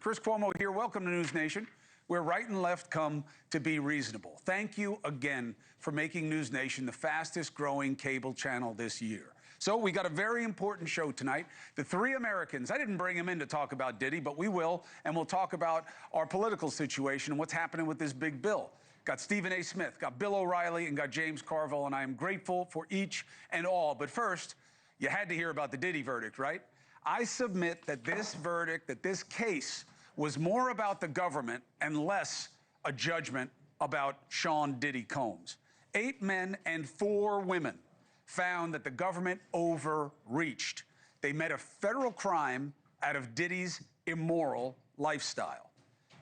Chris Cuomo here. Welcome to NewsNation, where right and left come to be reasonable. Thank you again for making NewsNation the fastest growing cable channel this year. So we got a very important show tonight. The three Americans, I didn't bring them in to talk about Diddy, but we will, and we'll talk about our political situation and what's happening with this big bill. Got Stephen A. Smith, got Bill O'Reilly, and got James Carville, and I am grateful for each and all. But first, you had to hear about the Diddy verdict, right? I submit that this verdict, that this case, was more about the government and less a judgment about Sean Diddy Combs. 8 men and 4 women found that the government overreached. They made a federal crime out of Diddy's immoral lifestyle.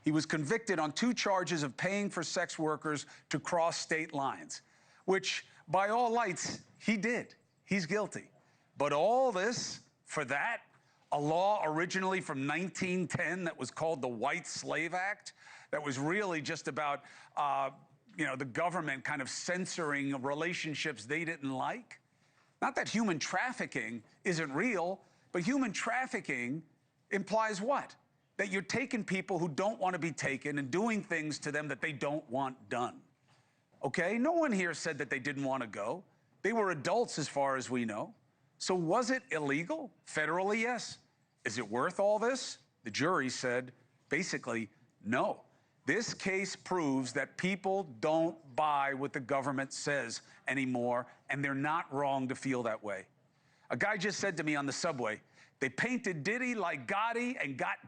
He was convicted on 2 charges of paying for sex workers to cross state lines, which, by all lights, he did. He's guilty. But all this for that? A law originally from 1910 that was called the White Slave Act, that was really just about, the government kind of censoring relationships they didn't like. Not that human trafficking isn't real, but human trafficking implies what? That you're taking people who don't want to be taken and doing things to them that they don't want done. Okay? No one here said that they didn't want to go. They were adults as far as we know. So was it illegal? Federally, yes. Is it worth all this? The jury said, basically, no. This case proves that people don't buy what the government says anymore, and they're not wrong to feel that way. A guy just said to me on the subway, they painted Diddy like Gotti and got.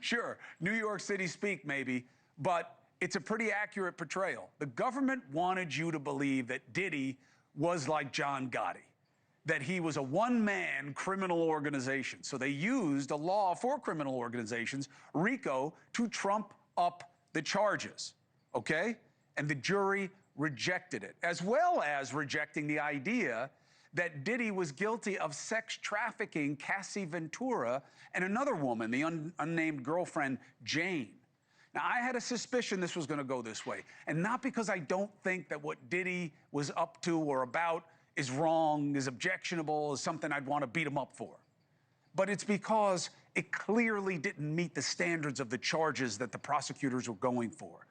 Sure, New York City speak maybe, but it's a pretty accurate portrayal. The government wanted you to believe that Diddy was like John Gotti, that he was a one-man criminal organization. So they used a law for criminal organizations, RICO, to trump up the charges, okay? And the jury rejected it, as well as rejecting the idea that Diddy was guilty of sex trafficking Cassie Ventura and another woman, the unnamed girlfriend, Jane. Now, I had a suspicion this was going to go this way, and not because I don't think that what Diddy was up to or about is wrong, is objectionable, is something I'd want to beat him up for. But it's because it clearly didn't meet the standards of the charges that the prosecutors were going for.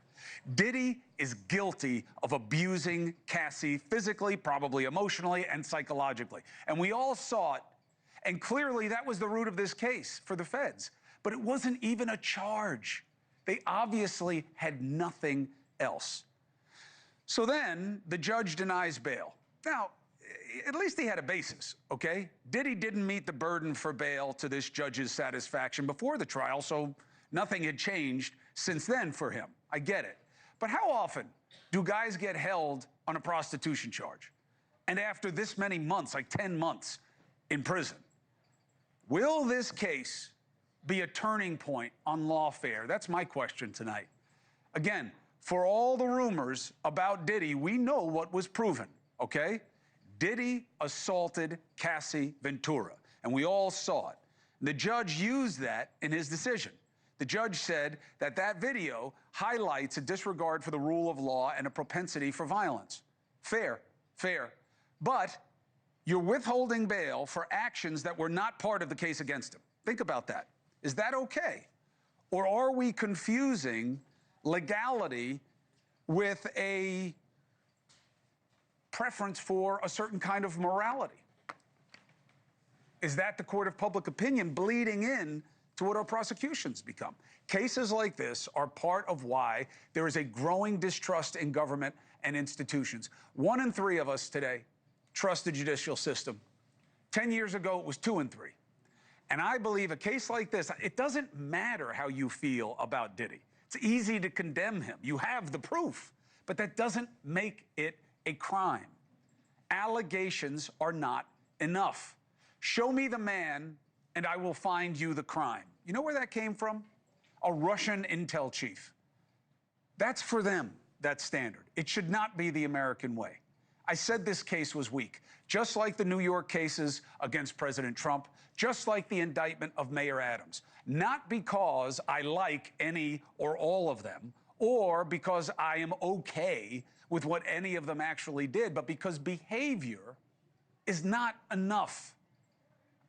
Diddy is guilty of abusing Cassie physically, probably emotionally, and psychologically. And we all saw it. And clearly that was the root of this case for the feds. But it wasn't even a charge. They obviously had nothing else. So then the judge denies bail. Now, at least he had a basis, okay? Diddy didn't meet the burden for bail to this judge's satisfaction before the trial, so nothing had changed since then for him. I get it. But how often do guys get held on a prostitution charge? And after this many months, like 10 months in prison? Will this case be a turning point on lawfare? That's my question tonight. Again, for all the rumors about Diddy, we know what was proven, okay? Diddy assaulted Cassie Ventura, and we all saw it. The judge used that in his decision. The judge said that that video highlights a disregard for the rule of law and a propensity for violence. Fair, fair. But you're withholding bail for actions that were not part of the case against him. Think about that. Is that okay? Or are we confusing legality with a preference for a certain kind of morality? Is that the court of public opinion bleeding in to what our prosecutions become? Cases like this are part of why there is a growing distrust in government and institutions. 1 in 3 of us today trust the judicial system. 10 years ago, it was 2 in 3. And I believe a case like this, it doesn't matter how you feel about Diddy. It's easy to condemn him. You have the proof, but that doesn't make it a crime. Allegations are not enough. Show me the man and I will find you the crime. You know where that came from? A Russian intel chief. That's for them, that standard. It should not be the American way. I said this case was weak, just like the New York cases against President Trump, just like the indictment of Mayor Adams. Not because I like any or all of them, or because I am okay with what any of them actually did, but because behavior is not enough.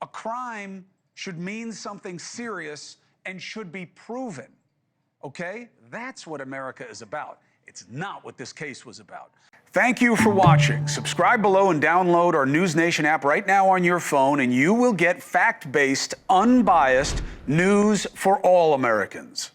A crime should mean something serious and should be proven. Okay? That's what America is about. It's not what this case was about. Thank you for watching. Subscribe below and download our NewsNation app right now on your phone, and you will get fact-based, unbiased news for all Americans.